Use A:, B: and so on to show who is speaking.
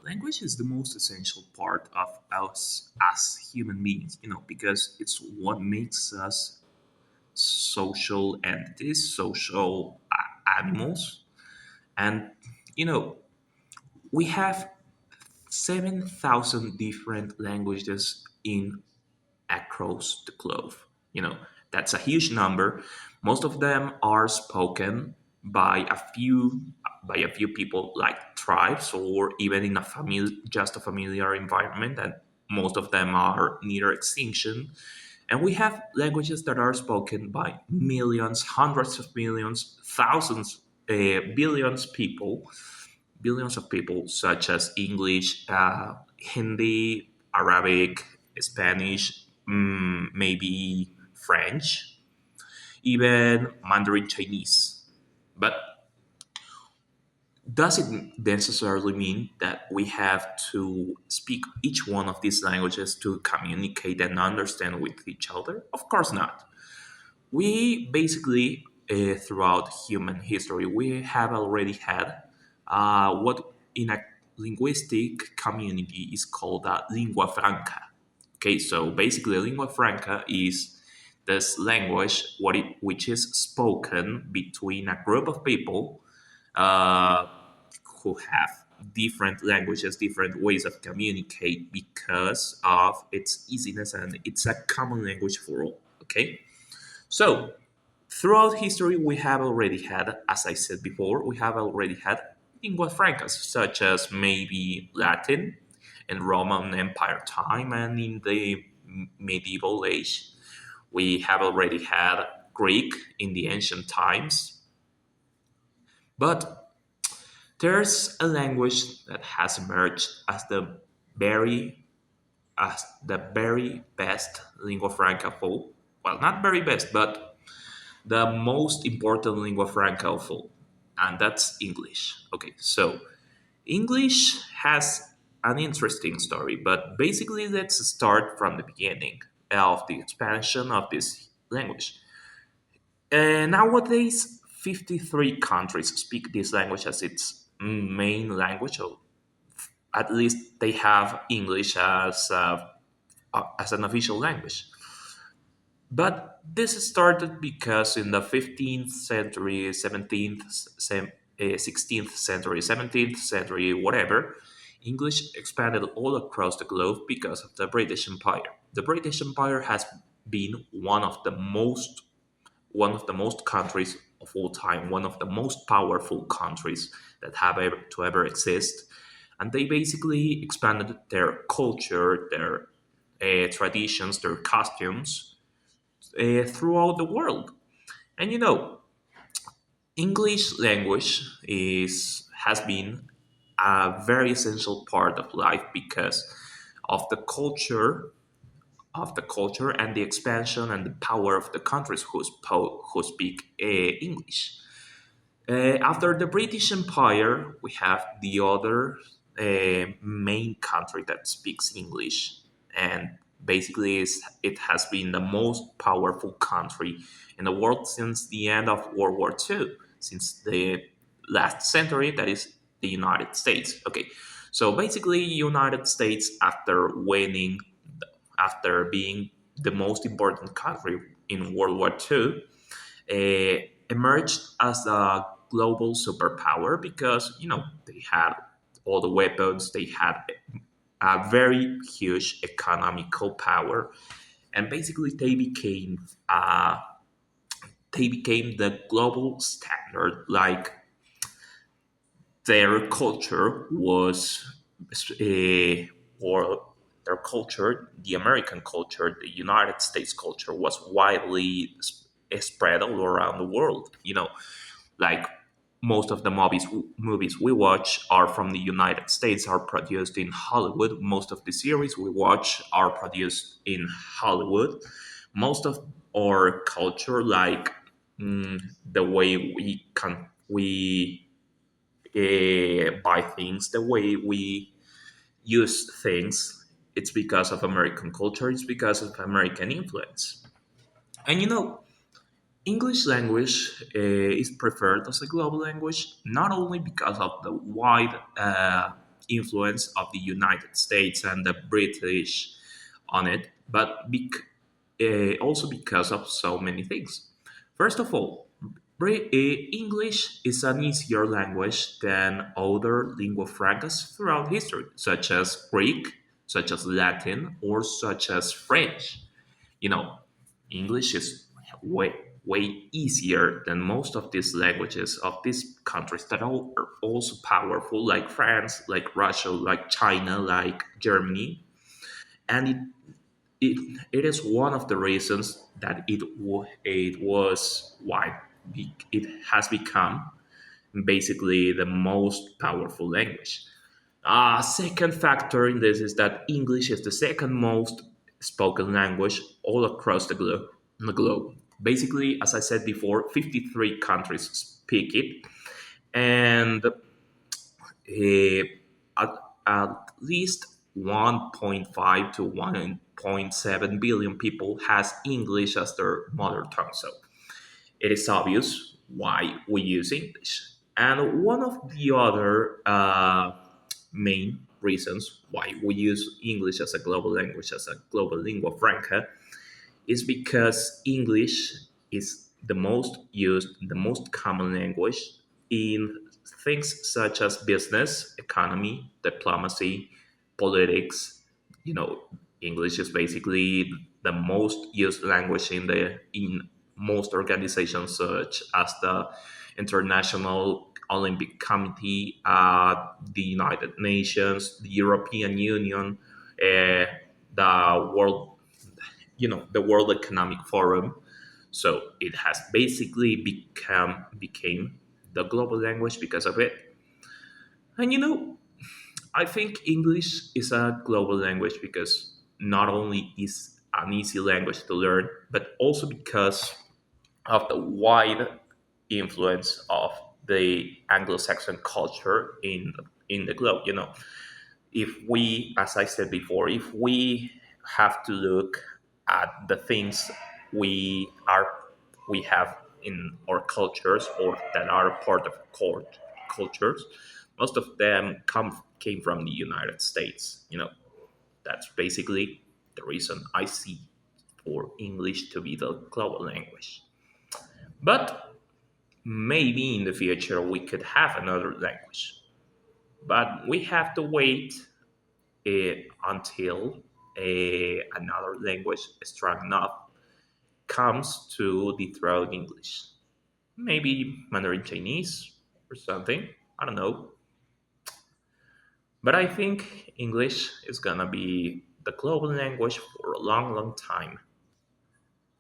A: Language is the most essential part of us as human beings, because it's what makes us social entities, social animals. And, you know, we have 7,000 different languages in across the globe. You know, that's a huge number. Most of them are spoken by a few people like tribes or even in a just a familiar environment, and most of them are near extinction. And we have languages that are spoken by millions, hundreds of millions, thousands, billions of people, such as English, Hindi, Arabic, Spanish, maybe French, even Mandarin Chinese. But does it necessarily mean that we have to speak each one of these languages to communicate and understand with each other? Of course not. We basically, throughout human history, we have already had what in a linguistic community is called a lingua franca. Okay, so basically, lingua franca is this language which is spoken between a group of people uh, who have different languages, different ways of communicate because of its easiness and it's a common language for all. Okay, so throughout history, we have already had, as I said before, we have already had lingua francas, such as maybe Latin in Roman Empire time and in the medieval age. We have already had Greek in the ancient times. But there's a language that has emerged as the very best lingua franca of all. Well, not very best, but the most important lingua franca of all, and that's English. Okay, so English has an interesting story, but basically, let's start from the beginning of the expansion of this language. Nowadays, 53 countries speak this language as its main language, or at least they have English as an official language. But this started because in the 15th century, 16th century, 17th century, whatever, English expanded all across the globe because of the British Empire. The British Empire has been one of the most countries of all time, one of the most powerful countries that have ever exist, and they basically expanded their culture, their traditions, their costumes throughout the world. And English language is has been a very essential part of life because of the culture and the expansion and the power of the countries who speak English. After the British Empire, we have the other main country that speaks English, and basically it has been the most powerful country in the world since the end of World War II, since the last century, that is the United States. Okay, so basically, United States, after being the most important country in World War II, emerged as a global superpower because they had all the weapons, they had a very huge economical power, and basically they became the global standard. Like their culture was, or their culture, the American culture, the United States culture was widely spread all around the world. Like most of the movies we watch are from the United States, are produced in Hollywood. Most of the series we watch are produced in Hollywood. Most of our culture, like the way we buy things, the way we use things, it's because of American culture. It's because of American influence. And English language is preferred as a global language not only because of the wide influence of the United States and the British on it, but also because of so many things. First of all, English is an easier language than other lingua francas throughout history, such as Greek, such as Latin, or such as French. You know, English is way way easier than most of these languages of these countries that are also powerful, like France, like Russia, like China, like Germany, and it is one of the reasons that it was why it has become basically the most powerful language. Second factor in this is that English is the second most spoken language all across the globe. Basically, as I said before, 53 countries speak it, and at, at least 1.5 to 1.7 billion people has English as their mother tongue. So it is obvious why we use English. And one of the other main reasons why we use English as a global language, as a global lingua franca, is because English is the most used, the most common language in things such as business, economy, diplomacy, politics. You know, English is basically the most used language in most organizations, such as the International Olympic Committee, the United Nations, the European Union, the World Economic Forum. So it has basically became the global language because of it. And I think English is a global language because not only is an easy language to learn, but also because of the wide influence of the Anglo-Saxon culture in the globe. If we, as I said before, if we have to look at the things we are we have in our cultures or that are part of cultures, most of them came from the United States. That's basically the reason I see for English to be the global language. But maybe in the future we could have another language. But we have to wait until another language strong enough comes to dethrone English. Maybe Mandarin Chinese or something. I don't know. But I think English is gonna be the global language for a long, long time.